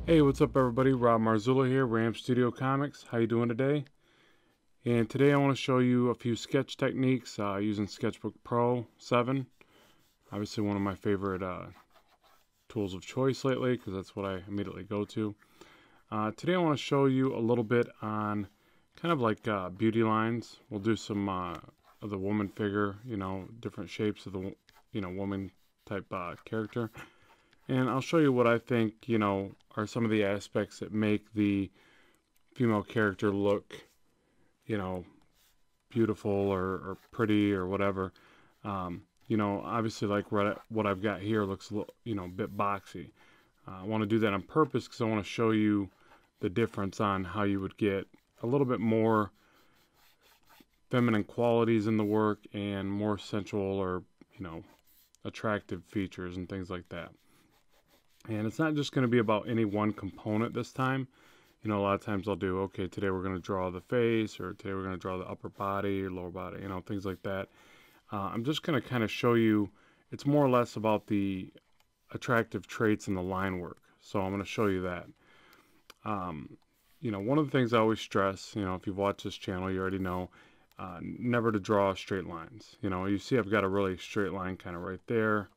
Hey, what's up everybody? Rob Marzullo here, Ram Studio Comics. How you doing today? And today I want to show you a few sketch techniques using Sketchbook Pro 7. Obviously one of my favorite tools of choice lately because that's what I immediately go to. Today I want to show you a little bit on kind of like beauty lines. We'll do some of the woman figure, different shapes of the woman type character. And I'll show you what I think, are some of the aspects that make the female character look, beautiful or pretty or whatever. Obviously like what I've got here looks, a bit boxy. I want to do that on purpose because I want to show you the difference on how you would get a little bit more feminine qualities in the work and more sensual or, attractive features and things like that. And it's not just going to be about any one component this time. A lot of times I'll do, okay, today we're going to draw the face, or today we're going to draw the upper body or lower body, things like that. I'm just going to kind of show you, it's more or less about the attractive traits in the line work. So I'm going to show you that. One of the things I always stress, if you've watched this channel, you already know, never to draw straight lines. You see I've got a really straight line kind of right there,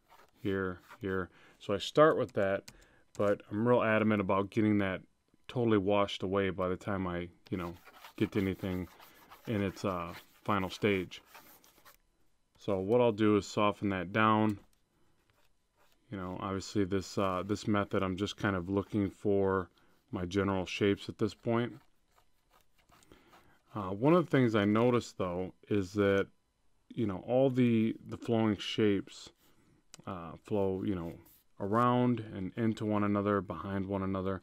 here, here. So I start with that, but I'm real adamant about getting that totally washed away by the time I, get to anything in its final stage. So what I'll do is soften that down. Obviously this method, I'm just kind of looking for my general shapes at this point. One of the things I noticed though is that, all the flowing shapes flow, around and into one another, behind one another,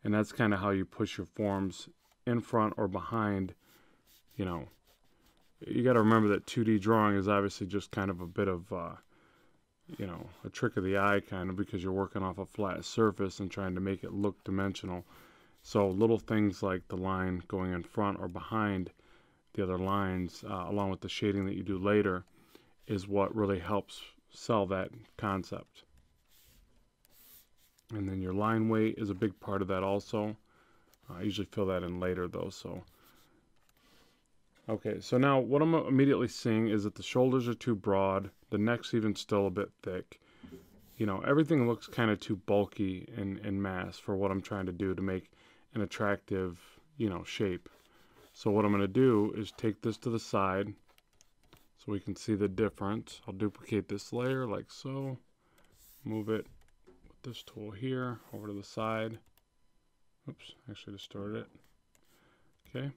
and that's kind of how you push your forms in front or behind. You got to remember that 2D drawing is obviously just kind of a bit of a trick of the eye, kind of, because you're working off a flat surface and trying to make it look dimensional. So little things like the line going in front or behind the other lines, along with the shading that you do later, is what really helps sell that concept. And then your line weight is a big part of that also. I usually fill that in later though. So okay, so now what I'm immediately seeing is that the shoulders are too broad, the neck's even still a bit thick. Everything looks kind of too bulky in mass for what I'm trying to do to make an attractive, shape. So what I'm going to do is take this to the side so we can see the difference. I'll duplicate this layer like so, move it with this tool here over to the side. Oops, actually distorted it. Okay,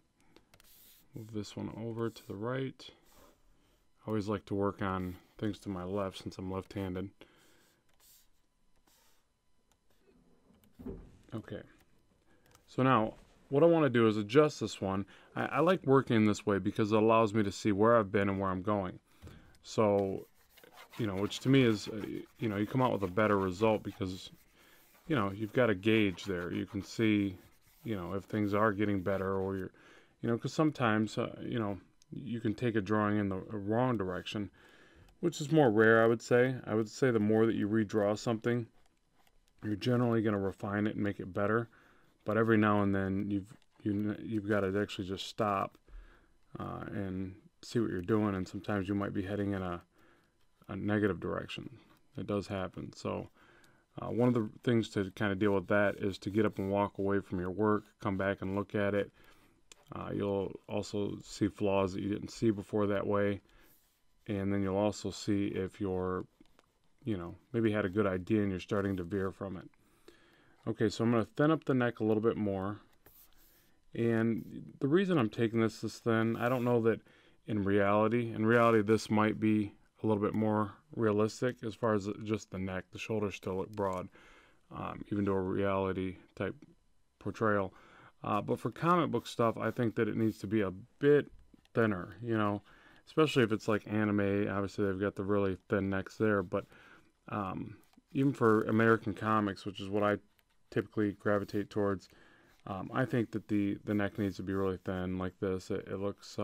move this one over to the right. I always like to work on things to my left since I'm left-handed. Okay, so now what I want to do is adjust this one. I like working this way because it allows me to see where I've been and where I'm going. So, which to me is, you come out with a better result because, you've got a gauge there. You can see, if things are getting better or you're, because sometimes, you can take a drawing in the wrong direction, which is more rare, I would say. I would say the more that you redraw something, you're generally going to refine it and make it better. But every now and then you've got to actually just stop and see what you're doing, and sometimes you might be heading in a negative direction. It does happen. So one of the things to kind of deal with that is to get up and walk away from your work, come back and look at it. You'll also see flaws that you didn't see before that way, and then you'll also see if you're, maybe had a good idea and you're starting to veer from it. Okay, so I'm going to thin up the neck a little bit more. And the reason I'm taking this thin, I don't know that in reality this might be a little bit more realistic as far as just the neck. The shoulders still look broad, even to a reality type portrayal. But for comic book stuff, I think that it needs to be a bit thinner, especially if it's like anime. Obviously they've got the really thin necks there, but even for American comics, which is what I typically gravitate towards, I think that the neck needs to be really thin like this. It looks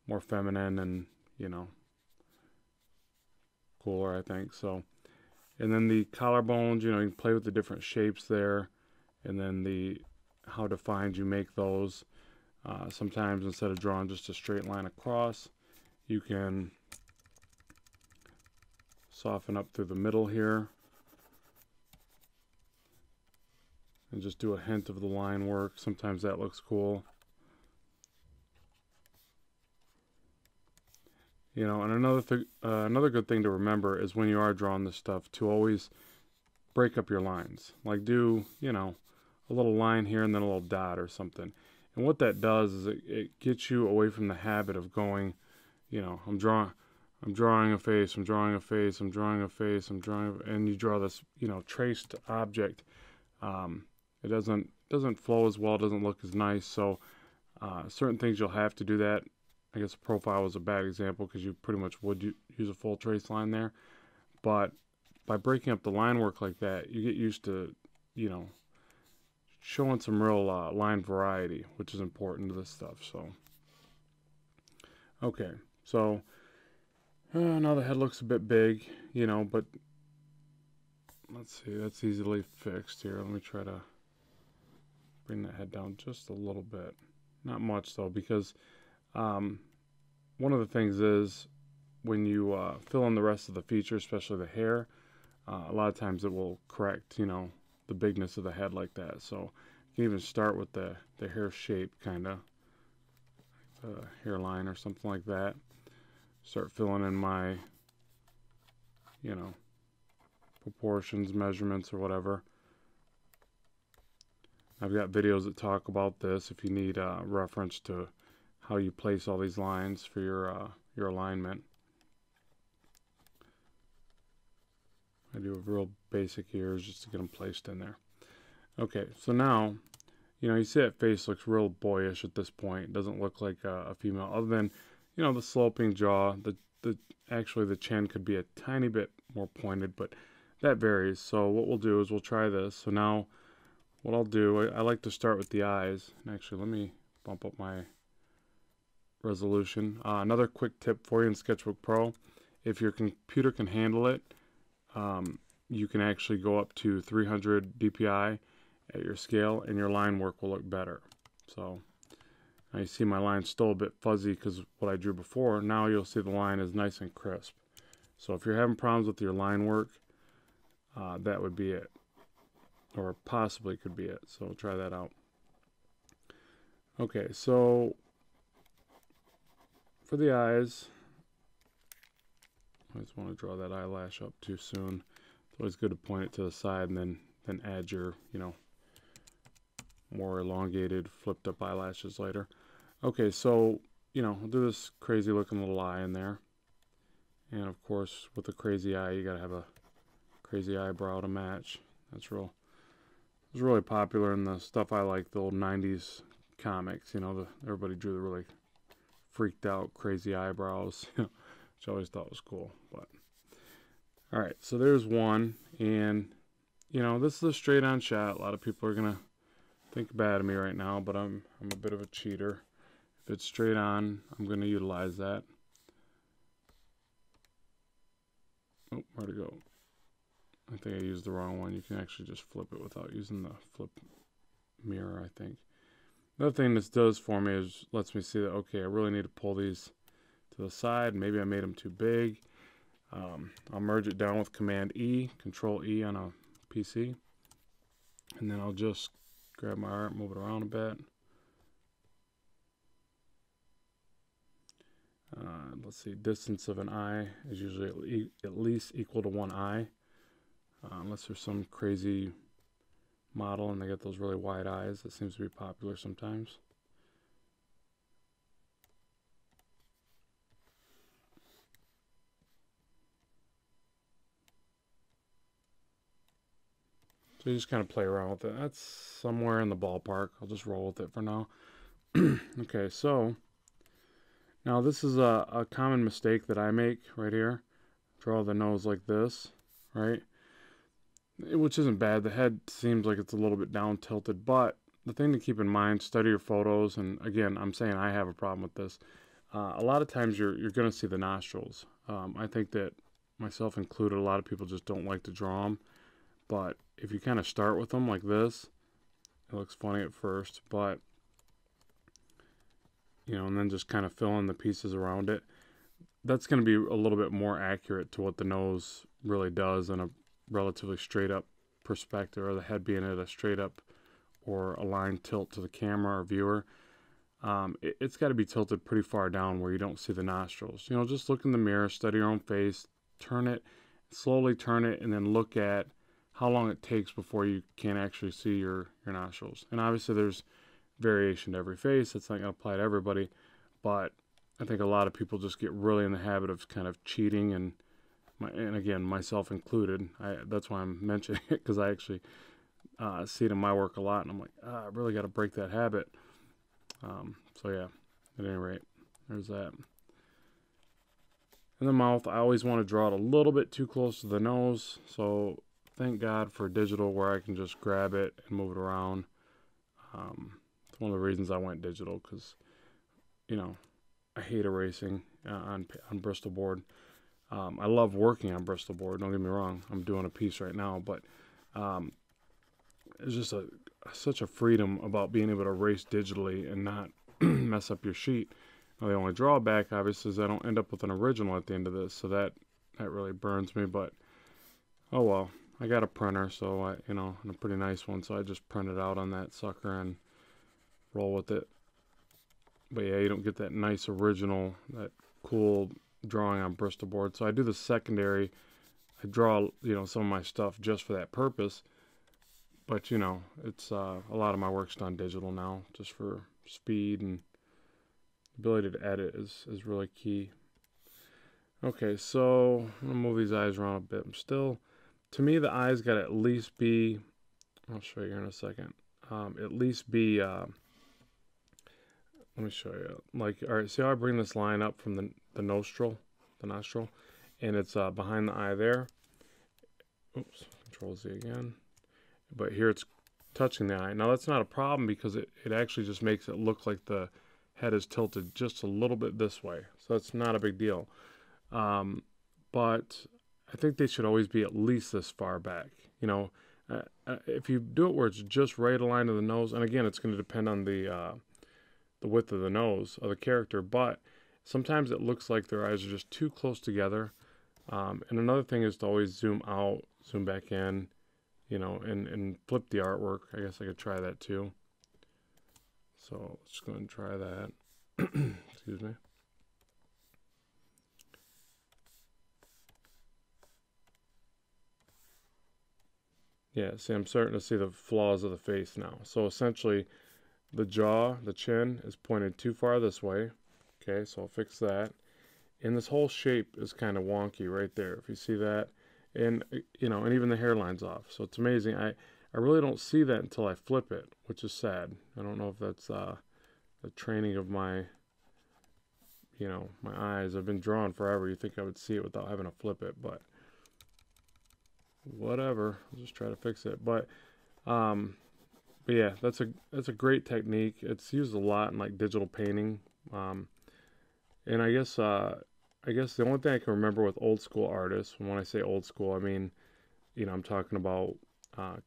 more feminine and, cooler, I think. So, and then the collarbones, you can play with the different shapes there and then the how defined you make those. Sometimes instead of drawing just a straight line across, you can soften up through the middle here and just do a hint of the line work. Sometimes that looks cool. You know, and another good thing to remember is when you are drawing this stuff to always break up your lines. Like do, you know, a little line here and then a little dot or something. And what that does is it gets you away from the habit of going, you know, I'm drawing a face, I'm drawing a face, I'm drawing a face, and you draw this, you know, traced object. It doesn't flow as well, it doesn't look as nice. So certain things you'll have to do that. I guess profile was a bad example because you pretty much would use a full trace line there. But by breaking up the line work like that, you get used to, you know, showing some real line variety, which is important to this stuff. So, okay, so now the head looks a bit big, you know, but let's see, that's easily fixed here. Let me try to bring that head down just a little bit. Not much though, because one of the things is when you fill in the rest of the feature, especially the hair, a lot of times it will correct, you know, the bigness of the head like that. So you can even start with the hair shape, kind of hairline or something like that. Start filling in my, you know, proportions, measurements, or whatever. I've got videos that talk about this if you need reference to how you place all these lines for your alignment. I do a real basic here just to get them placed in there. Okay, so now, you know, you see that face looks real boyish at this point. It doesn't look like a female, other than, you know, the sloping jaw. Actually the chin could be a tiny bit more pointed, but that varies. So what we'll do is we'll try this. So now what I'll do, I like to start with the eyes. And actually, let me bump up my resolution. Another quick tip for you in Sketchbook Pro, if your computer can handle it, you can actually go up to 300 dpi at your scale and your line work will look better. So now you see my line's still a bit fuzzy because what I drew before. Now you'll see the line is nice and crisp. So if you're having problems with your line work, that would be it, or possibly could be it. So try that out. Okay, so for the eyes, I just want to draw that eyelash up too soon. It's always good to point it to the side and then add your, you know, more elongated, flipped up eyelashes later. Okay, so, you know, I'll do this crazy looking little eye in there. And of course, with a crazy eye, you gotta have a crazy eyebrow to match. It's really popular in the stuff I like, the old 90s comics, you know, everybody drew the really freaked out crazy eyebrows, which I always thought was cool. But all right, so there's one, and you know, this is a straight on shot. A lot of people are gonna think bad of me right now, but I'm a bit of a cheater. If it's straight on, I'm gonna utilize that. Oh, where'd it go? I think I used the wrong one. You can actually just flip it without using the flip mirror, I think. Another thing this does for me is lets me see that, okay, I really need to pull these to the side. Maybe I made them too big. I'll merge it down with Command E, Control E on a PC. And then I'll just grab my art, move it around a bit. Let's see, distance of an eye is usually at least equal to one eye. Unless there's some crazy model and they get those really wide eyes. That seems to be popular sometimes. So you just kind of play around with it. That's somewhere in the ballpark. I'll just roll with it for now. Okay, so now this is a common mistake that I make right here. Draw the nose like this, right? Which isn't bad. The head seems like it's a little bit down tilted, but the thing to keep in mind, study your photos, and again, I'm saying I have a problem with this. A lot of times you're going to see the nostrils. I think that myself included, a lot of people just don't like to draw them, but if you kind of start with them like this, It looks funny at first, but, you know, and then just kind of fill in the pieces around it. That's going to be a little bit more accurate to what the nose really does in a relatively straight up perspective, or the head being at a straight up or aligned tilt to the camera or viewer. It's got to be tilted pretty far down where you don't see the nostrils. You know, just look in the mirror, study your own face, turn it, slowly turn it, and then look at how long it takes before you can actually see your nostrils. And obviously there's variation to every face. That's not going to apply to everybody, but I think a lot of people just get really in the habit of kind of cheating, and again, myself included. That's why I'm mentioning it, because I actually see it in my work a lot, and I'm like, I really got to break that habit. So yeah, at any rate, there's that. In the mouth, I always want to draw it a little bit too close to the nose, so thank God for digital where I can just grab it and move it around. It's one of the reasons I went digital, because, you know, I hate erasing on Bristol board. I love working on Bristol board, don't get me wrong. I'm doing a piece right now, but it's just such a freedom about being able to erase digitally and not mess up your sheet. Now, the only drawback, obviously, is I don't end up with an original at the end of this, so that really burns me, but oh well. I got a printer, so and a pretty nice one, so I just print it out on that sucker and roll with it. But yeah, you don't get that nice original, that cool drawing on Bristol board. So I do the secondary. I draw, some of my stuff just for that purpose. But, it's a lot of my work's done digital now, just for speed, and ability to edit is really key. Okay, so I'm going to move these eyes around a bit. To me, the eyes got to at least be, I'll show you here in a second, at least be, let me show you. Like, all right, see how I bring this line up from the nostril, and it's behind the eye there. Oops, Control Z again. But here it's touching the eye. Now that's not a problem, because it actually just makes it look like the head is tilted just a little bit this way. So that's not a big deal. But I think they should always be at least this far back. If you do it where it's just right aligned to the nose, and again, it's going to depend on the width of the nose of the character, but sometimes it looks like their eyes are just too close together. And another thing is to always zoom out, zoom back in, and flip the artwork. I guess I could try that too. So let's go ahead and try that. Excuse me. Yeah, see, I'm starting to see the flaws of the face now. So essentially, the jaw, the chin, is pointed too far this way. Okay, so I'll fix that. And this whole shape is kind of wonky right there, if you see that. And, and even the hairline's off. So it's amazing. I really don't see that until I flip it, which is sad. I don't know if that's the training of my, my eyes. I've been drawing forever. You think I would see it without having to flip it, but whatever. I'll just try to fix it. But yeah, that's a great technique. It's used a lot in like digital painting. And I guess the only thing I can remember with old school artists, and when I say old school, I mean, I'm talking about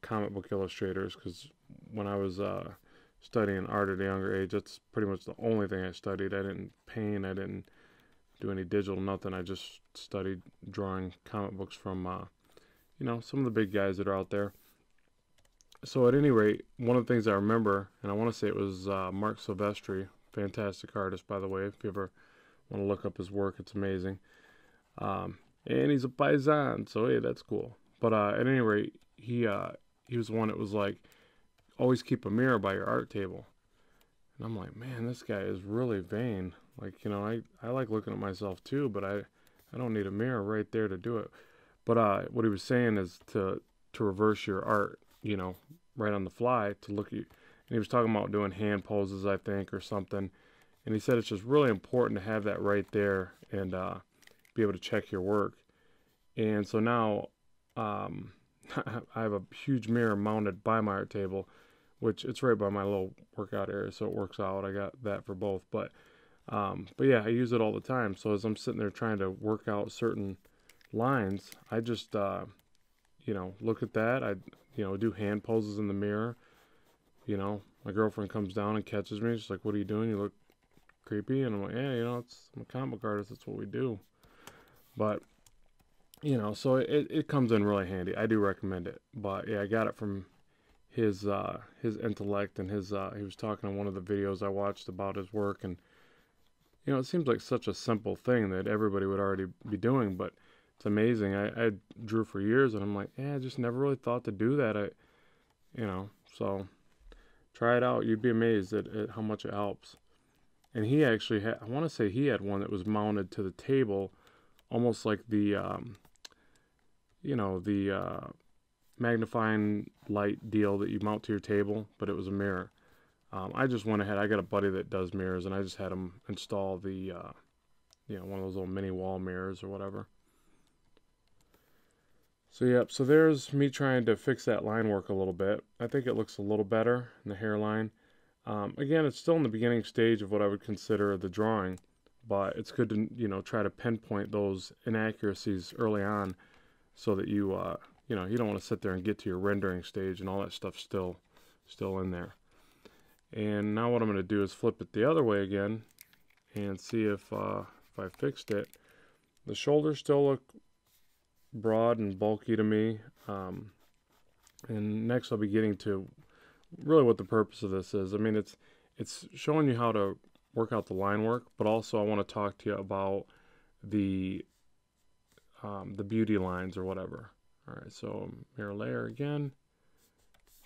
comic book illustrators, because when I was studying art at a younger age, that's pretty much the only thing I studied. I didn't paint, I didn't do any digital, nothing. I just studied drawing comic books from, some of the big guys that are out there. So at any rate, one of the things I remember, and I want to say it was Mark Silvestri, fantastic artist, by the way. If you ever want to look up his work, it's amazing. And he's a paisan, so hey, that's cool. But at any rate, he was the one that was like, always keep a mirror by your art table. And I'm like, man, this guy is really vain. Like, I like looking at myself too, but I don't need a mirror right there to do it. But what he was saying is to reverse your art, right on the fly, to look at you. And he was talking about doing hand poses, I think, or something. And he said it's just really important to have that right there and be able to check your work. And so now I have a huge mirror mounted by my art table, which it's right by my little workout area, so it works out. I got that for both. But yeah, I use it all the time. So as I'm sitting there trying to work out certain lines, I just look at that. I do hand poses in the mirror, you know, my girlfriend comes down and catches me. She's like, "What are you doing? You look creepy." And I'm like, "Yeah, you know, I'm a comic book artist. That's what we do." But you know, so it comes in really handy. I do recommend it. But yeah, I got it from his intellect and his he was talking on one of the videos I watched about his work, and you know, it seems like such a simple thing that everybody would already be doing, but it's amazing. I drew for years, and I'm like, yeah, I just never really thought to do that. You know, so try it out. You'd be amazed at how much it helps. And he actually had, I want to say he had one that was mounted to the table, almost like the, you know, the magnifying light deal that you mount to your table, but it was a mirror. I just went ahead. I got a buddy that does mirrors, and I just had him install the, you know, one of those little mini wall mirrors or whatever. So yep. So there's me trying to fix that line work a little bit. I think it looks a little better in the hairline. Again, it's still in the beginning stage of what I would consider the drawing, but it's good to, you know, try to pinpoint those inaccuracies early on, so that you, you know, you don't want to sit there and get to your rendering stage and all that stuff still in there. And now what I'm going to do is flip it the other way again and see if I fixed it. The shoulders still look broad and bulky to me. And next I'll be getting to really what the purpose of this is. I mean, it's showing you how to work out the line work, but also I want to talk to you about the beauty lines or whatever. All right, so mirror layer again,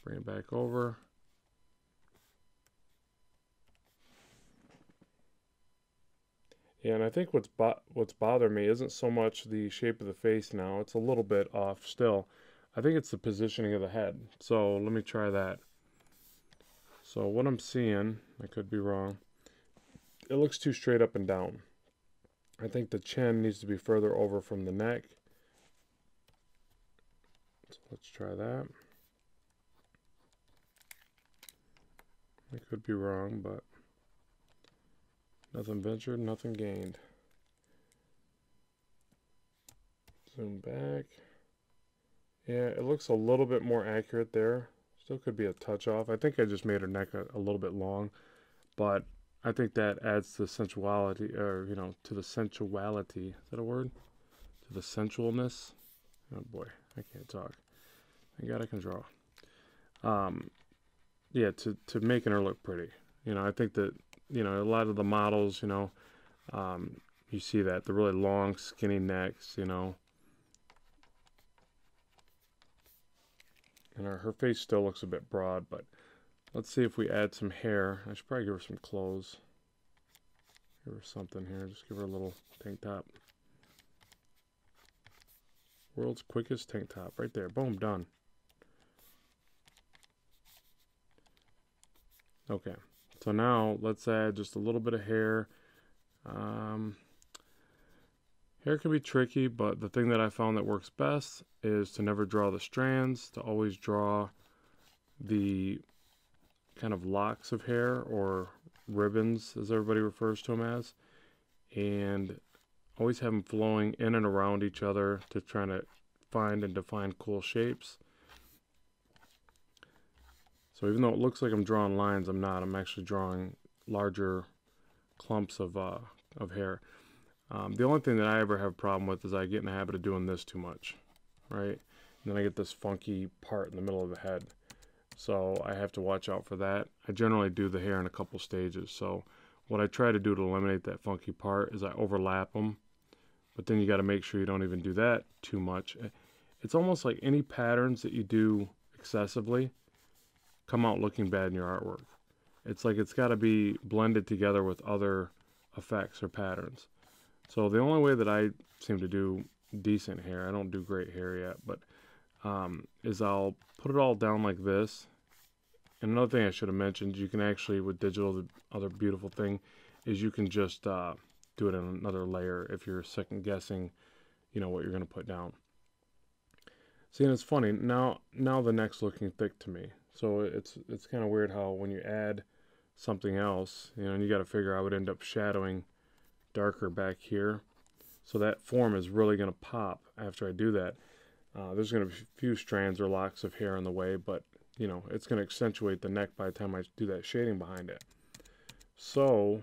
bring it back over. Yeah, and I think what's bothered me isn't so much the shape of the face now. It's a little bit off still. I think it's the positioning of the head. So let me try that. So what I'm seeing, I could be wrong, it looks too straight up and down. I think the chin needs to be further over from the neck. So let's try that. I could be wrong, but nothing ventured, nothing gained. Zoom back. Yeah, it looks a little bit more accurate there. Still could be a touch off. I think I just made her neck a little bit long, but I think that adds to sensuality, or, you know, to the sensuality. Is that a word? To the sensualness. Oh boy, I can't talk. Thank God I can draw. Yeah, to making her look pretty. You know, I think that, you know, a lot of the models, you know, you see that, the really long, skinny necks, you know. And her face still looks a bit broad, but let's see if we add some hair. I should probably give her some clothes. Give her something here. Just give her a little tank top. World's quickest tank top. Right there. Boom. Done. Okay. So now let's add just a little bit of hair. Hair can be tricky, but the thing that I found that works best is to never draw the strands, to always draw the kind of locks of hair, or ribbons as everybody refers to them as, and always have them flowing in and around each other to try to find and define cool shapes. So even though it looks like I'm drawing lines, I'm not. I'm actually drawing larger clumps of hair. The only thing that I ever have a problem with is I get in the habit of doing this too much, right? And then I get this funky part in the middle of the head. So I have to watch out for that. I generally do the hair in a couple stages. So what I try to do to eliminate that funky part is I overlap them. But then you got to make sure you don't even do that too much. It's almost like any patterns that you do excessively come out looking bad in your artwork. It's like it's got to be blended together with other effects or patterns. So the only way that I seem to do decent hair, I don't do great hair yet, but is I'll put it all down like this. And another thing I should have mentioned, you can actually, with digital, the other beautiful thing is you can just do it in another layer if you're second guessing, you know, what you're going to put down. See, and it's funny, now the neck's looking thick to me. So it's kind of weird how when you add something else, you know, and you got to figure I would end up shadowing darker back here. So that form is really going to pop after I do that. There's going to be a few strands or locks of hair in the way, but you know, it's going to accentuate the neck by the time I do that shading behind it. So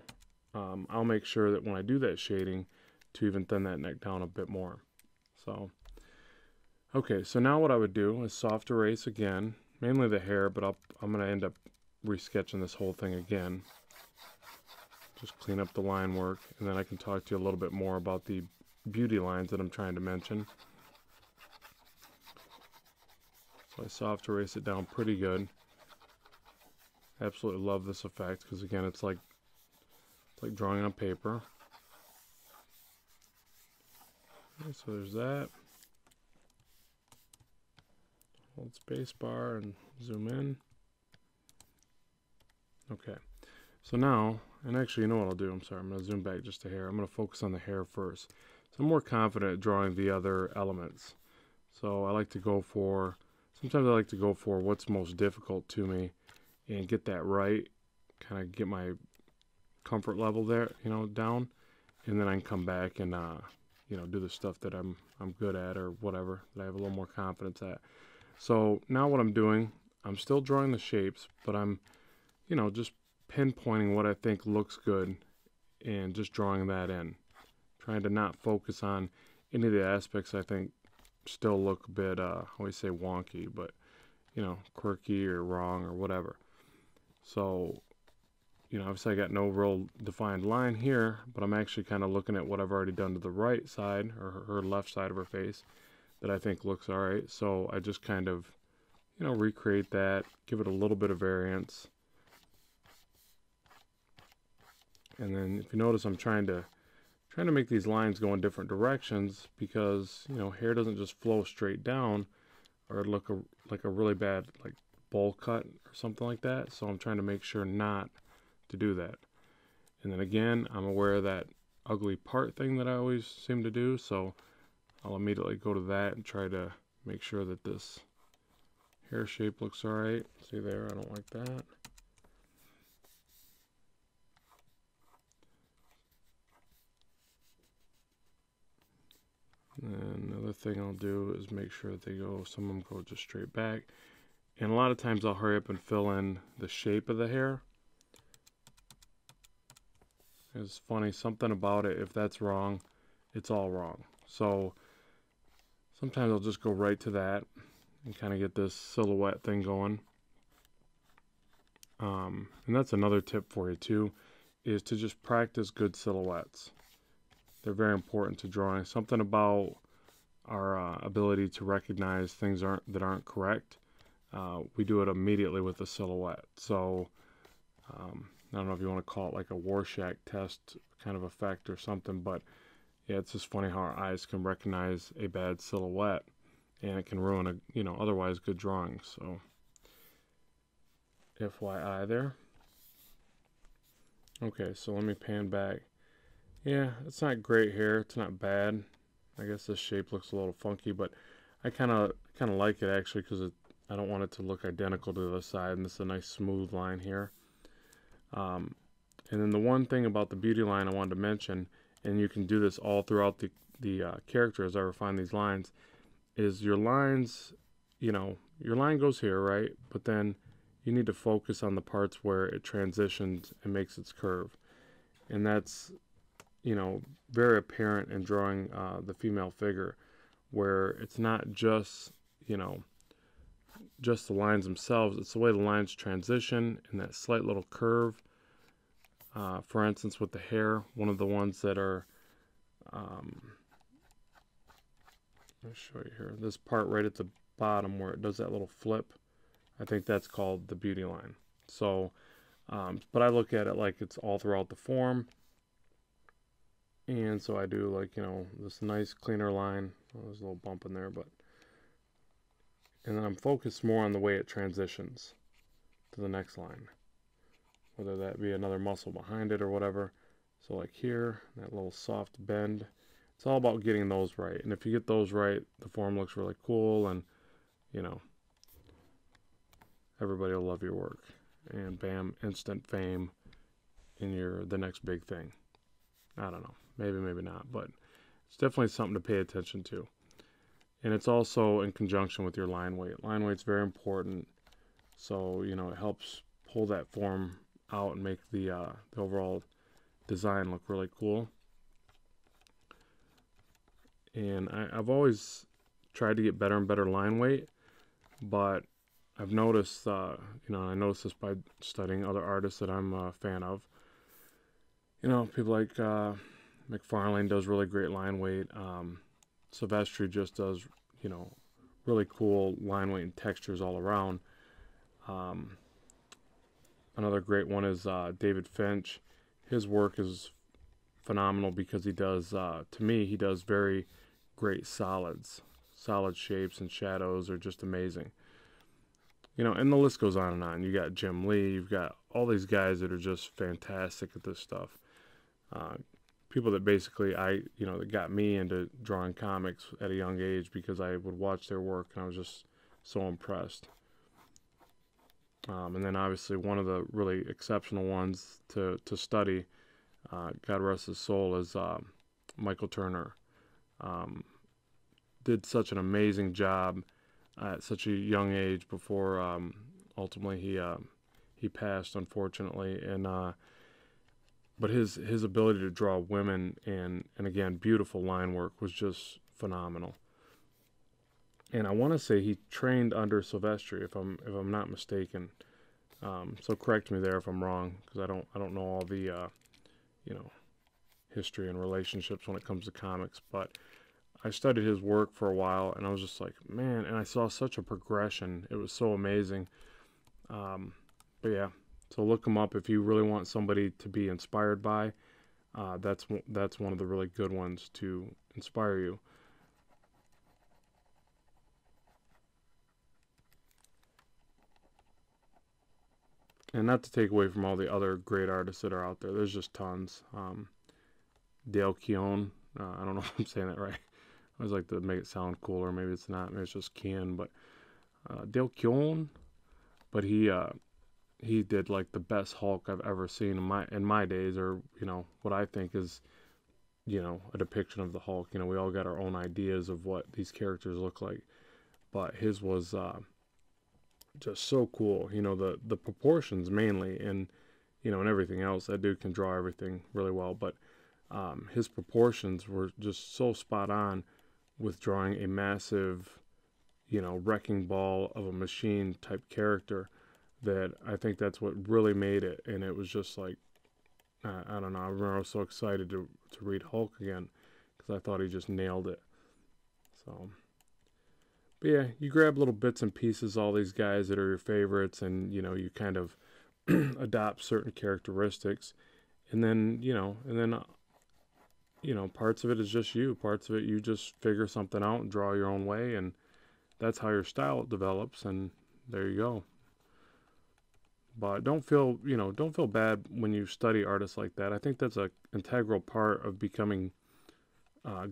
I'll make sure that when I do that shading to even thin that neck down a bit more. So, okay, so now what I would do is soft erase again, mainly the hair, but I'm going to end up resketching this whole thing again. Just clean up the line work, and then I can talk to you a little bit more about the beauty lines that I'm trying to mention. So I soft erase it down pretty good. Absolutely love this effect because again, it's like drawing on paper. Okay, so there's that. Hold space bar and zoom in. Okay, so now, and actually, you know what I'll do? I'm sorry, I'm going to zoom back just a hair. I'm going to focus on the hair first. So I'm more confident at drawing the other elements. So I like to go for, sometimes I like to go for what's most difficult to me and get that right, kind of get my comfort level there, you know, down, and then I can come back and, you know, do the stuff that I'm good at or whatever, that I have a little more confidence at. So now what I'm doing, I'm still drawing the shapes, but I'm, you know, just pinpointing what I think looks good and just drawing that in. Trying to not focus on any of the aspects I think still look a bit, I always say wonky, but, you know, quirky or wrong or whatever. So, you know, obviously I got no real defined line here, but I'm actually kind of looking at what I've already done to the right side, or her left side of her face, that I think looks alright. So I just kind of, you know, recreate that, give it a little bit of variance. And then if you notice, I'm trying to make these lines go in different directions because, you know, hair doesn't just flow straight down or look like a really bad like bowl cut or something like that. So I'm trying to make sure not to do that. And then again, I'm aware of that ugly part thing that I always seem to do, so I'll immediately go to that and try to make sure that this hair shape looks alright. See there, I don't like that. And another thing I'll do is make sure that some of them go just straight back. And a lot of times I'll hurry up and fill in the shape of the hair. It's funny, something about it, if that's wrong, it's all wrong. So sometimes I'll just go right to that and kind of get this silhouette thing going. And that's another tip for you too, is to just practice good silhouettes. They're very important to drawing. Something about our ability to recognize things that aren't correct. We do it immediately with the silhouette. So I don't know if you want to call it like a Rorschach test kind of effect or something, but yeah, it's just funny how our eyes can recognize a bad silhouette, and it can ruin a, you know, otherwise good drawing. So FYI there. Okay, so let me pan back. Yeah, it's not great hair. It's not bad. I guess this shape looks a little funky, but I kind of like it actually because I don't want it to look identical to the other side, and this is a nice smooth line here. And then the one thing about the beauty line I wanted to mention, and you can do this all throughout the character as I refine these lines, is your lines, you know, your line goes here, right? But then you need to focus on the parts where it transitions and makes its curve. And that's, you know, very apparent in drawing the female figure, where it's not just, you know, just the lines themselves, it's the way the lines transition and that slight little curve. For instance, with the hair, one of the ones that are, I'll show you here, this part right at the bottom where it does that little flip, I think that's called the beauty line. So, but I look at it like it's all throughout the form. And so I do, like, you know, this nice cleaner line. Oh, there's a little bump in there, but, and then I'm focused more on the way it transitions to the next line, whether that be another muscle behind it or whatever. So like here, that little soft bend, it's all about getting those right. And if you get those right, the form looks really cool, and, you know, everybody will love your work. And bam, instant fame in the next big thing. I don't know. Maybe, maybe not, but it's definitely something to pay attention to. And it's also in conjunction with your line weight. Line weight's very important. So, you know, it helps pull that form out and make the overall design look really cool. And I've always tried to get better and better line weight, but I've noticed, you know, I noticed this by studying other artists that I'm a fan of. You know, people like McFarlane does really great line weight. Silvestri just does, you know, really cool line weight and textures all around. Um, Another great one is David Finch. His work is phenomenal because he does, to me, he does very great solids. Solid shapes and shadows are just amazing. You know, and the list goes on and on. You got Jim Lee, you've got all these guys that are just fantastic at this stuff. People that basically you know, that got me into drawing comics at a young age because I would watch their work and I was just so impressed. And then obviously one of the really exceptional ones to study, God rest his soul, is Michael Turner. Did such an amazing job at such a young age before ultimately he passed, unfortunately. And but his ability to draw women and again beautiful line work was just phenomenal. And I want to say he trained under Silvestri, if I'm not mistaken. So correct me there if I'm wrong, because I don't know all the you know, history and relationships when it comes to comics. But I studied his work for a while, and I was just like, man, and I saw such a progression. It was so amazing. But yeah, so look him up if you really want somebody to be inspired by. That's one of the really good ones to inspire you. And not to take away from all the other great artists that are out there. There's just tons. Dale Keown. I don't know if I'm saying that right. I always like to make it sound cooler. Maybe it's not. Maybe it's just Keown. But Dale Keown. But he did like the best Hulk I've ever seen in my days, or you know what I think is, you know, a depiction of the Hulk. You know, we all got our own ideas of what these characters look like, but his was just so cool. You know, the proportions mainly, and you know, and everything else. That dude can draw everything really well, but his proportions were just so spot on with drawing a massive, you know, wrecking ball of a machine type character, that I think that's what really made it. And it was just like, I don't know, I remember I was so excited to read Hulk again because I thought he just nailed it. So, but yeah, you grab little bits and pieces, all these guys that are your favorites, and you know, you kind of adopt certain characteristics, and then you know, parts of it is just you, parts of it you just figure something out and draw your own way, and that's how your style develops, and there you go. But don't feel, you know, don't feel bad when you study artists like that. I think that's a integral part of becoming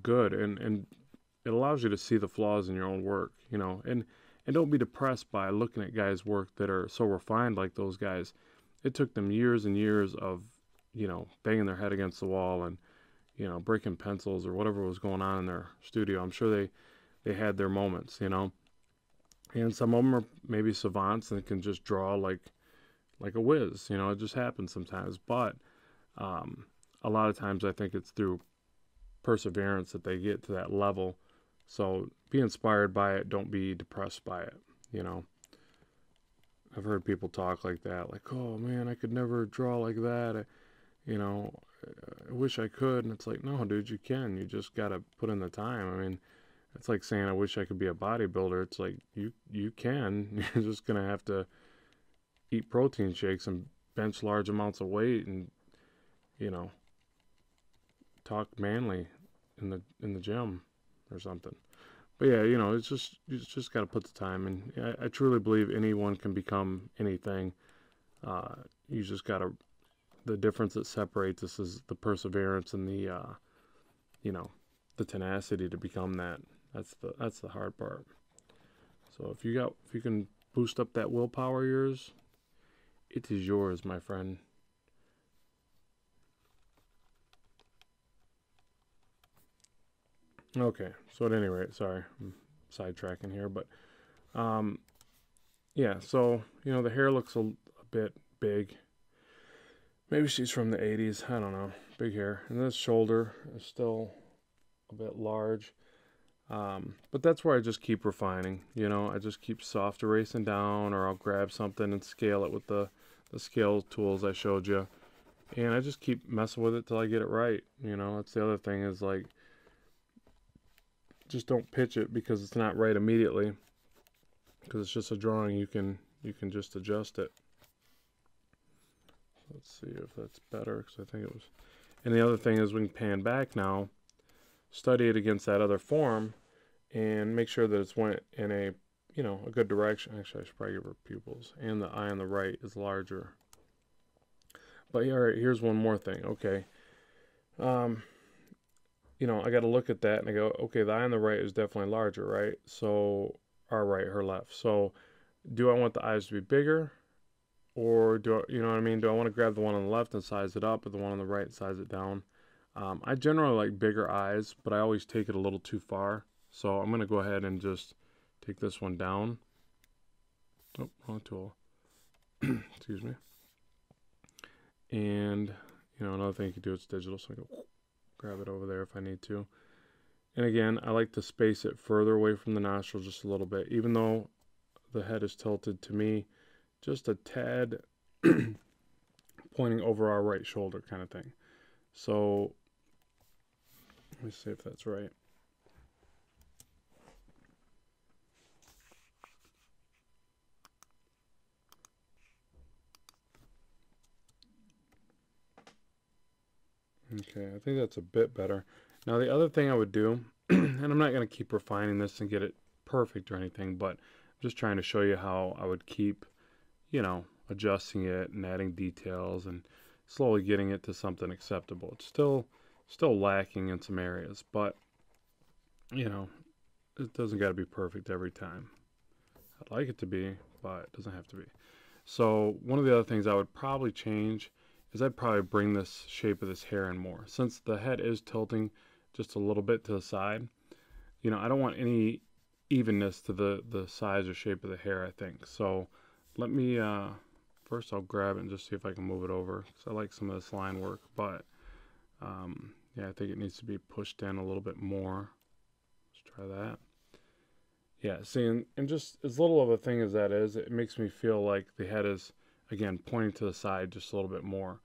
good, and it allows you to see the flaws in your own work, you know, and don't be depressed by looking at guys' work that are so refined like those guys. It took them years and years of, you know, banging their head against the wall and, you know, breaking pencils or whatever was going on in their studio. I'm sure they had their moments, you know, and some of them are maybe savants and can just draw like a whiz, you know. It just happens sometimes, but a lot of times I think it's through perseverance that they get to that level. So be inspired by it, don't be depressed by it, you know. I've heard people talk like that, like, oh man, I could never draw like that, you know, I wish I could. And it's like, no dude, you can. You just gotta put in the time. I mean, it's like saying I wish I could be a bodybuilder. It's like you can. You're just gonna have to eat protein shakes and bench large amounts of weight, and you know, talk manly in the gym or something. But yeah, you know, you just got to put the time in. I truly believe anyone can become anything. You just got to. The difference that separates us is the perseverance and the you know, the tenacity to become that. That's the hard part. So if you can boost up that willpower of yours, it is yours, my friend. Okay, so at any rate, sorry, I'm sidetracking here, but um, yeah, so, you know, the hair looks a bit big. Maybe she's from the 80s. I don't know. Big hair. And this shoulder is still a bit large. But that's where I just keep refining. You know, I just keep soft erasing down, or I'll grab something and scale it with the scale tools I showed you. And I just keep messing with it till I get it right. You know, that's the other thing is like, just don't pitch it because it's not right immediately. Because it's just a drawing, you can just adjust it. Let's see if that's better, because I think it was. And the other thing is we can pan back now, study it against that other form, and make sure that it's went in a, you know, a good direction. Actually, I should probably give her pupils. And the eye on the right is larger. But yeah, all right, here's one more thing. Okay. You know, I got to look at that and I go, okay, the eye on the right is definitely larger, right? So, our right, her left. So, do I want the eyes to be bigger? Or do I, you know what I mean? Do I want to grab the one on the left and size it up, or the one on the right and size it down? I generally like bigger eyes, but I always take it a little too far. So I'm going to go ahead and just take this one down. Oh, wrong tool. Excuse me. And, you know, another thing you can do, it's digital, so I go grab it over there if I need to. And again, I like to space it further away from the nostril just a little bit, even though the head is tilted to me just a tad pointing over our right shoulder kind of thing. So let me see if that's right. Okay, I think that's a bit better. Now the other thing I would do, and I'm not going to keep refining this and get it perfect or anything, but I'm just trying to show you how I would keep, you know, adjusting it and adding details and slowly getting it to something acceptable. It's still lacking in some areas, but, you know, it doesn't got to be perfect every time. I'd like it to be, but it doesn't have to be. So one of the other things I would probably change is I'd probably bring this shape of this hair in more. Since the head is tilting just a little bit to the side, you know, I don't want any evenness to the size or shape of the hair, I think. So let me, first I'll grab it and just see if I can move it over, because I like some of this line work, but yeah, I think it needs to be pushed in a little bit more. Let's try that. Yeah, see, and just as little of a thing as that is, it makes me feel like the head is, again, pointing to the side just a little bit more.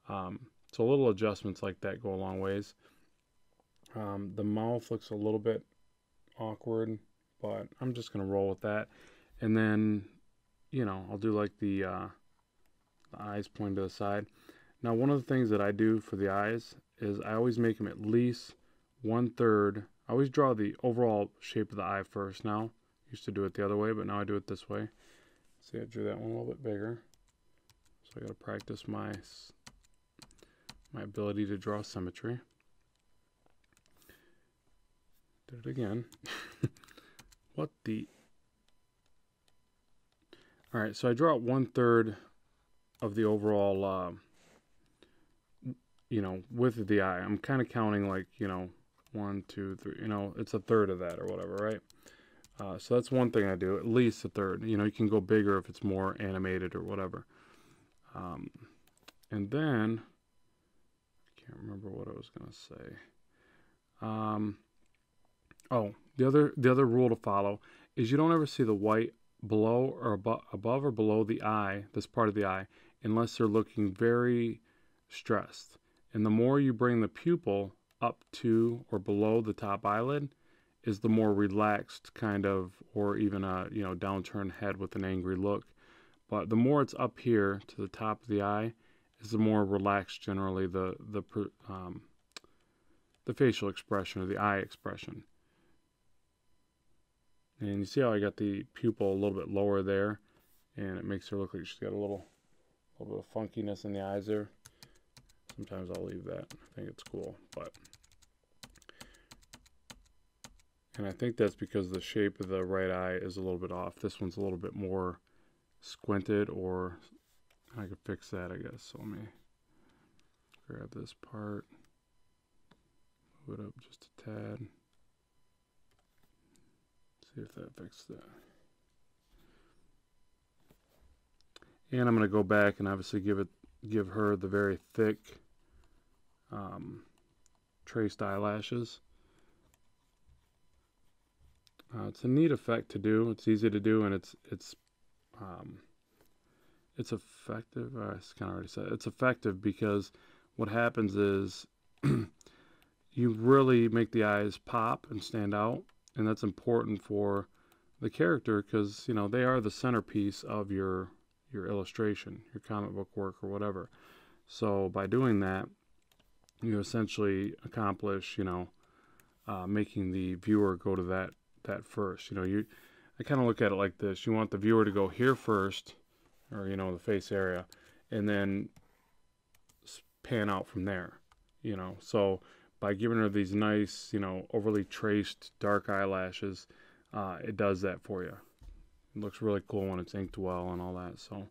So little adjustments like that go a long ways. The mouth looks a little bit awkward, but I'm just going to roll with that. And then, you know, I'll do like the eyes pointing to the side. Now, one of the things that I do for the eyes is I always make them at least 1/3. I always draw the overall shape of the eye first now. I used to do it the other way, but now I do it this way. See, I drew that one a little bit bigger. So I got to practice my ability to draw symmetry. Did it again. What the? All right, so I draw 1/3 of the overall, you know, width of the eye. I'm kind of counting like, you know, 1, 2, 3, you know, it's 1/3 of that or whatever, right? So that's one thing I do, at least 1/3. You know, you can go bigger if it's more animated or whatever. And then, I can't remember what I was going to say. Oh, the other rule to follow is you don't ever see the white below or above or below the eye, this part of the eye, unless they're looking very stressed. And the more you bring the pupil up to or below the top eyelid, is the more relaxed kind of, or even a, you know, downturned head with an angry look. But the more it's up here to the top of the eye, is the more relaxed generally the facial expression or the eye expression. And you see how I got the pupil a little bit lower there, and it makes her look like she's got a little bit of funkiness in the eyes there. Sometimes I'll leave that. I think it's cool, but. And I think that's because the shape of the right eye is a little bit off. This one's a little bit more squinted, or I could fix that, I guess. So let me grab this part, move it up just a tad. See if that fixes that. And I'm going to go back and obviously give her the very thick traced eyelashes. It's a neat effect to do. It's easy to do, and it's effective. I kind of already said it's effective because what happens is you really make the eyes pop and stand out, and that's important for the character because you know they are the centerpiece of your illustration, your comic book work or whatever. So by doing that, you essentially accomplish, you know, making the viewer go to that first. You know, I kind of look at it like this: you want the viewer to go here first, or you know, the face area, and then pan out from there. You know, so by giving her these nice, you know, overly traced dark eyelashes, it does that for you. It looks really cool when it's inked well and all that. So,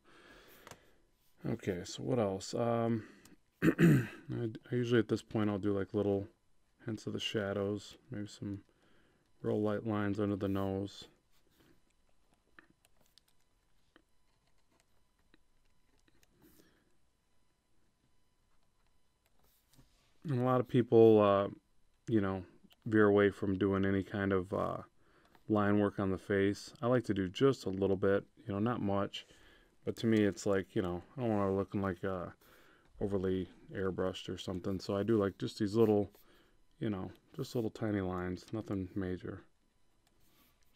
okay, so what else? I usually at this point I'll do like little hints of the shadows, maybe some real light lines under the nose. And a lot of people, you know, veer away from doing any kind of line work on the face. I like to do just a little bit, you know, not much. But to me, it's like, you know, I don't want to looking like overly airbrushed or something. So I do like just these little, you know, just little tiny lines, nothing major.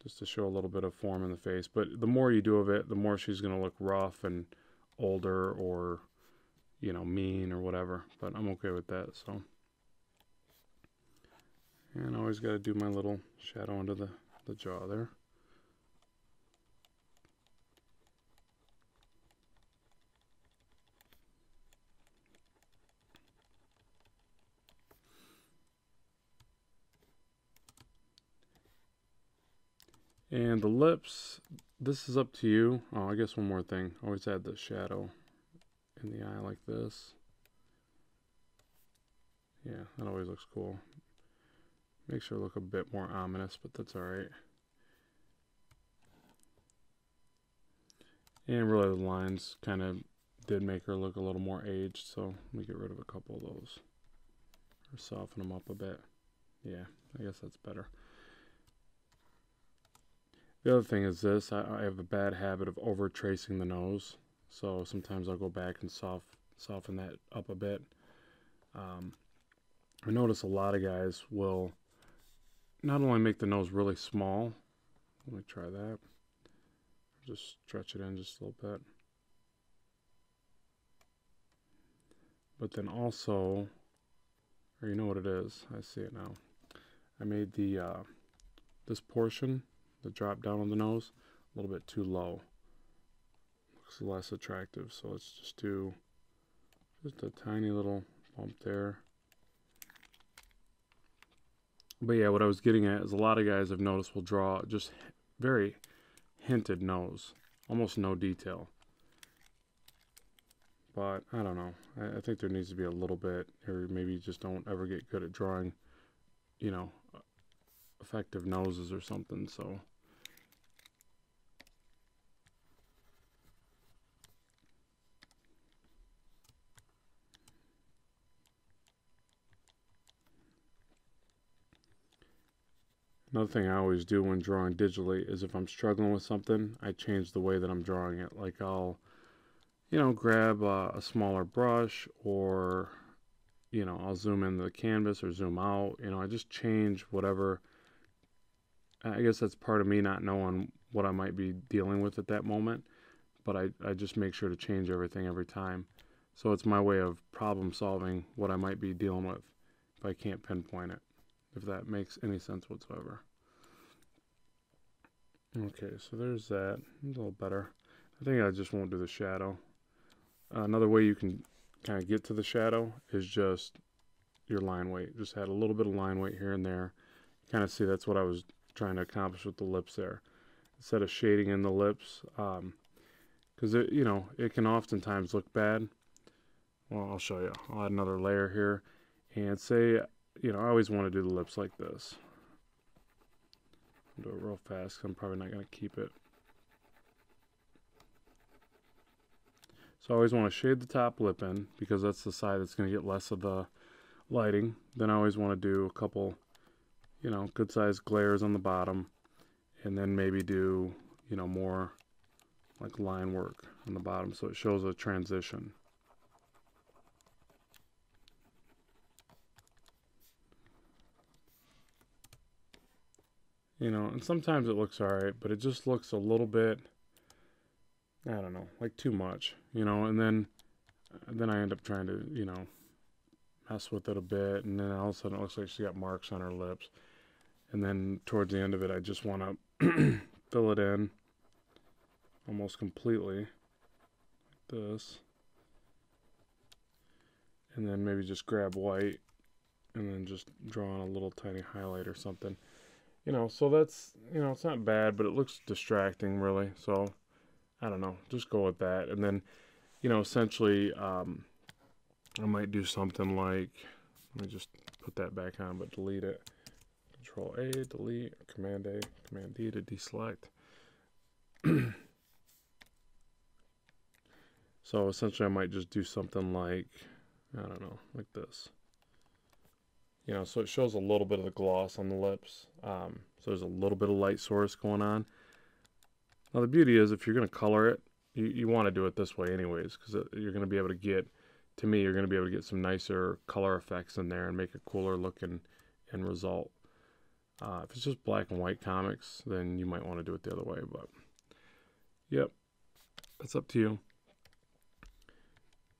Just to show a little bit of form in the face. But the more you do of it, the more she's going to look rough and older or, you know, mean or whatever. But I'm okay with that, so. And I always got to do my little shadow under the jaw there. And the lips, this is up to you. Oh, I guess one more thing. Always add the shadow in the eye like this. Yeah, that always looks cool. Makes her look a bit more ominous, but that's alright. And really the lines kind of did make her look a little more aged, so let me get rid of a couple of those. Or soften them up a bit. Yeah, I guess that's better. The other thing is this, I have a bad habit of over tracing the nose, so sometimes I'll go back and soften that up a bit. I notice a lot of guys will not only make the nose really small, let me try that, just stretch it in just a little bit, but then also, or you know what it is, I see it now, I made the this portion, the drop down on the nose, a little bit too low. Looks less attractive, so let's just do just a tiny little bump there. But yeah, what I was getting at is a lot of guys I've noticed will draw just very hinted nose, almost no detail. But I don't know, I think there needs to be a little bit, or maybe you just don't ever get good at drawing, you know, effective noses or something, so. Another thing I always do when drawing digitally is if I'm struggling with something, I change the way that I'm drawing it. Like I'll, you know, grab a smaller brush, or, you know, I'll zoom in the canvas or zoom out. You know, I just change whatever. I guess that's part of me not knowing what I might be dealing with at that moment, but I just make sure to change everything every time. So it's my way of problem solving what I might be dealing with if I can't pinpoint it, if that makes any sense whatsoever. Okay, so there's that. A little better. I think I just won't do the shadow. Another way you can kind of get to the shadow is just your line weight. Just add a little bit of line weight here and there. Kind of see that's what I was trying to accomplish with the lips there. Instead of shading in the lips, because it, you know, it can oftentimes look bad. Well, I'll show you. I'll add another layer here, and say, you know, I always want to do the lips like this. I'll do it real fast, 'cause I'm probably not going to keep it. So I always want to shade the top lip in because that's the side that's going to get less of the lighting. Then I always want to do a couple, you know, good sized glares on the bottom, and then maybe do, you know, more like line work on the bottom so it shows a transition. You know, and sometimes it looks alright, but it just looks a little bit, I don't know, like too much, you know, and then I end up trying to, you know, mess with it a bit, and then all of a sudden it looks like she got marks on her lips. And then towards the end of it, I just want to fill it in almost completely, like this. And then maybe just grab white and then just draw on a little tiny highlight or something. You know, so that's, you know, it's not bad, but it looks distracting really. So, I don't know, just go with that. And then, you know, essentially, I might do something like, let me just put that back on, but delete it. Control A, delete, Command A, Command D to deselect. So essentially I might just do something like, I don't know, like this. You know, so it shows a little bit of the gloss on the lips. So there's a little bit of light source going on. Now the beauty is if you're going to color it, you want to do it this way anyways, because you're going to be able to get, to me, you're going to be able to get some nicer color effects in there and make a cooler looking end result. If it's just black and white comics, then you might want to do it the other way, but yep, that's up to you.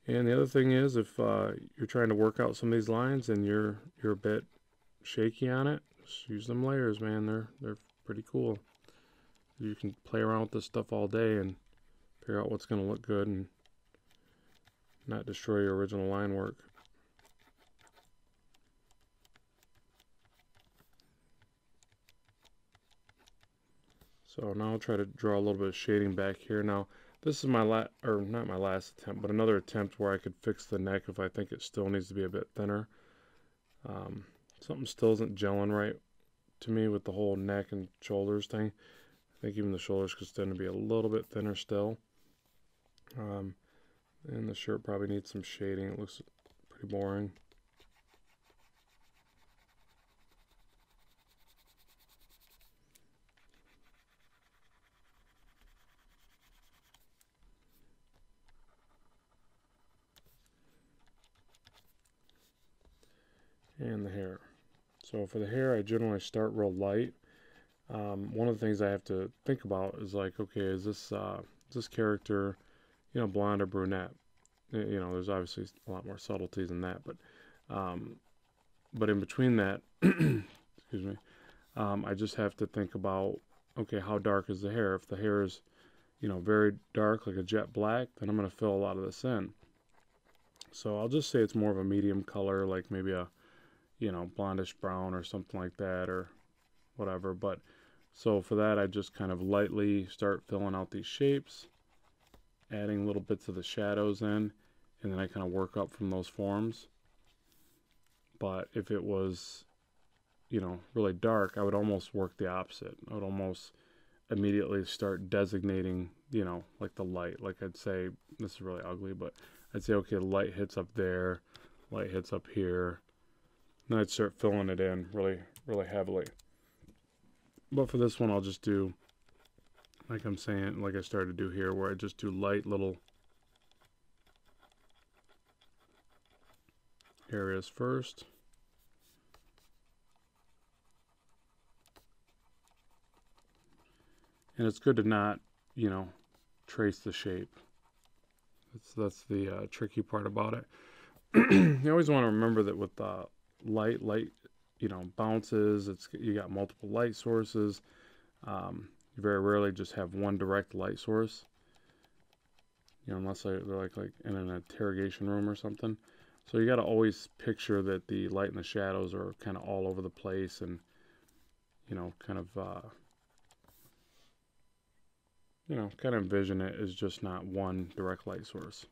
And the other thing is, if you're trying to work out some of these lines and you're a bit shaky on it, just use them layers, man. They're pretty cool. You can play around with this stuff all day and figure out what's going to look good and not destroy your original line work. So now I'll try to draw a little bit of shading back here. Now this is my not my last attempt, but another attempt where I could fix the neck if I think it still needs to be a bit thinner. Something still isn't gelling right to me with the whole neck and shoulders thing. I think even the shoulders could stand to be a little bit thinner still. And the shirt probably needs some shading. It looks pretty boring. And the hair. So for the hair, I generally start real light. One of the things I have to think about is like, okay, is this character, you know, blonde or brunette? You know, there's obviously a lot more subtleties in that, but in between that, excuse me, I just have to think about, okay, how dark is the hair? If the hair is, you know, very dark, like a jet black, then I'm going to fill a lot of this in. So I'll just say it's more of a medium color, like maybe a, you know, blondish brown or something like that, or whatever. But so for that, I just kind of lightly start filling out these shapes, adding little bits of the shadows in, and then I kind of work up from those forms. But if it was, you know, really dark, I would almost work the opposite. I would almost immediately start designating, you know, like the light. Like I'd say, this is really ugly, but I'd say, okay, the light hits up there, light hits up here. Then I'd start filling it in really, really heavily. But for this one, I'll just do, like I'm saying, like I started to do here, where I just do light little areas first. And it's good to not, you know, trace the shape. That's the tricky part about it. You always want to remember that with light, you know, bounces. You got multiple light sources. You very rarely just have one direct light source. You know, unless they're like in an interrogation room or something. So you got to always picture that the light and the shadows are kind of all over the place, and you know, kind of envision it as just not one direct light source.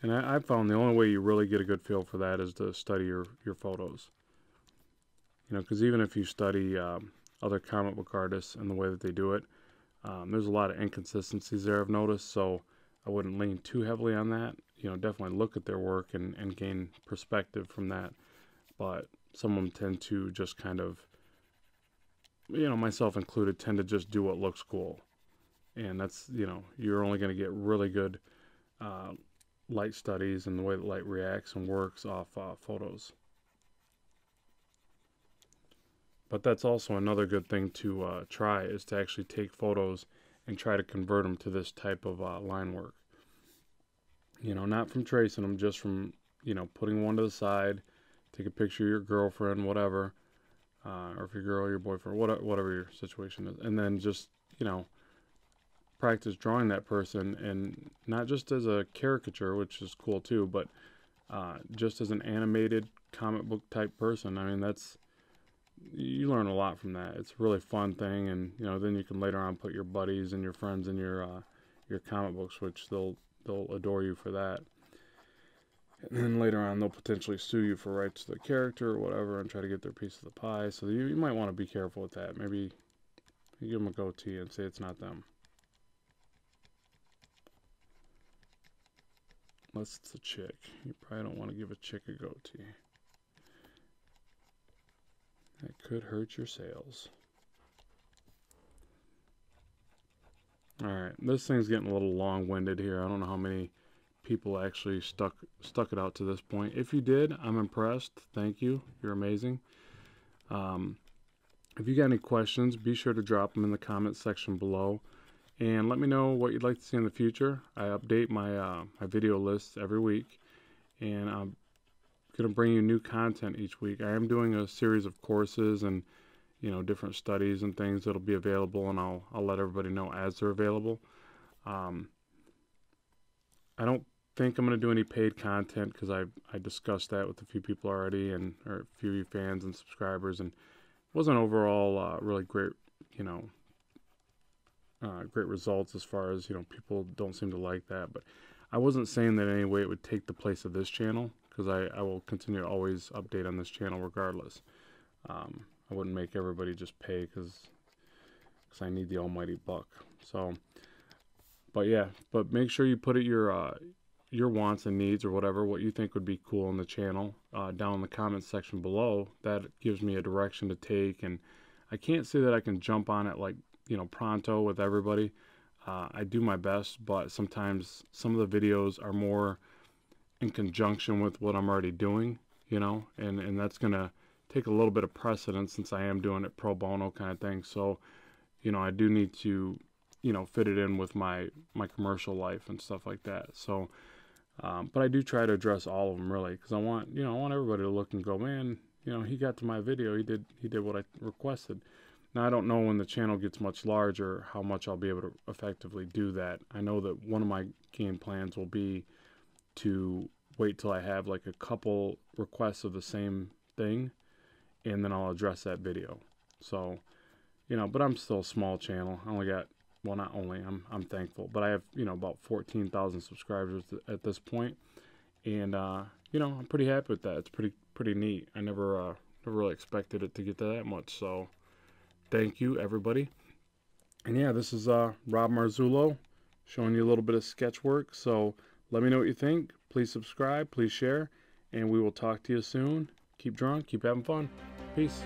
And I found the only way you really get a good feel for that is to study your photos. You know, because even if you study other comic book artists and the way that they do it, There's a lot of inconsistencies there I've noticed, so I wouldn't lean too heavily on that. You know, definitely look at their work and gain perspective from that. But some of them tend to just kind of, you know, myself included, tend to just do what looks cool. And that's, you know, you're only going to get really good uh, light studies and the way that light reacts and works off photos. But that's also another good thing to try, is to actually take photos and try to convert them to this type of line work. You know, not from tracing them, just from, you know, putting one to the side, take a picture of your girlfriend, whatever, or if your girl or your boyfriend, whatever your situation is, and then just, you know, practice drawing that person, and not just as a caricature, which is cool too, but just as an animated comic book type person. I mean, you learn a lot from that. It's a really fun thing, and you know, then you can later on put your buddies and your friends in your comic books, which they'll adore you for that. And then later on, they'll potentially sue you for rights to the character or whatever, and try to get their piece of the pie. So you might want to be careful with that. Maybe you give them a goatee and say it's not them. Unless it's a chick. You probably don't want to give a chick a goatee. That could hurt your sales. Alright, this thing's getting a little long-winded here. I don't know how many people actually stuck it out to this point. If you did, I'm impressed. Thank you. You're amazing. If you got any questions, be sure to drop them in the comments section below. And let me know what you'd like to see in the future. I update my my video lists every week, and I'm going to bring you new content each week. I am doing a series of courses and, you know, different studies and things that'll be available, and I'll let everybody know as they're available. I don't think I'm going to do any paid content, because I discussed that with a few people already, and or a few fans and subscribers, and it wasn't overall really great, you know, great results as far as, you know, people don't seem to like that. But I wasn't saying that in any way it would take the place of this channel, because I will continue to always update on this channel regardless. I wouldn't make everybody just pay because I need the almighty buck. So, but yeah, but make sure you put it your wants and needs, or whatever, what you think would be cool on the channel, down in the comments section below. That gives me a direction to take, and I can't say that I can jump on it like, you know, pronto with everybody. I do my best, but sometimes some of the videos are more in conjunction with what I'm already doing, you know, and that's gonna take a little bit of precedence, since I am doing it pro bono kind of thing. So, you know, I do need to, you know, fit it in with my commercial life and stuff like that. So, but I do try to address all of them, really, because I want everybody to look and go, man, you know, he got to my video, he did what I requested. Now, I don't know when the channel gets much larger how much I'll be able to effectively do that. I know that one of my game plans will be to wait till I have like a couple requests of the same thing, and then I'll address that video. So, you know, but I'm still a small channel. I only got, well, not only, I'm thankful, but I have, you know, about 14,000 subscribers at this point, and you know, I'm pretty happy with that. It's pretty neat. I never really expected it to get to that much. So, thank you, everybody. And yeah, this is Rob Marzullo showing you a little bit of sketch work. So let me know what you think. Please subscribe, please share, and we will talk to you soon. Keep drawing, keep having fun. Peace.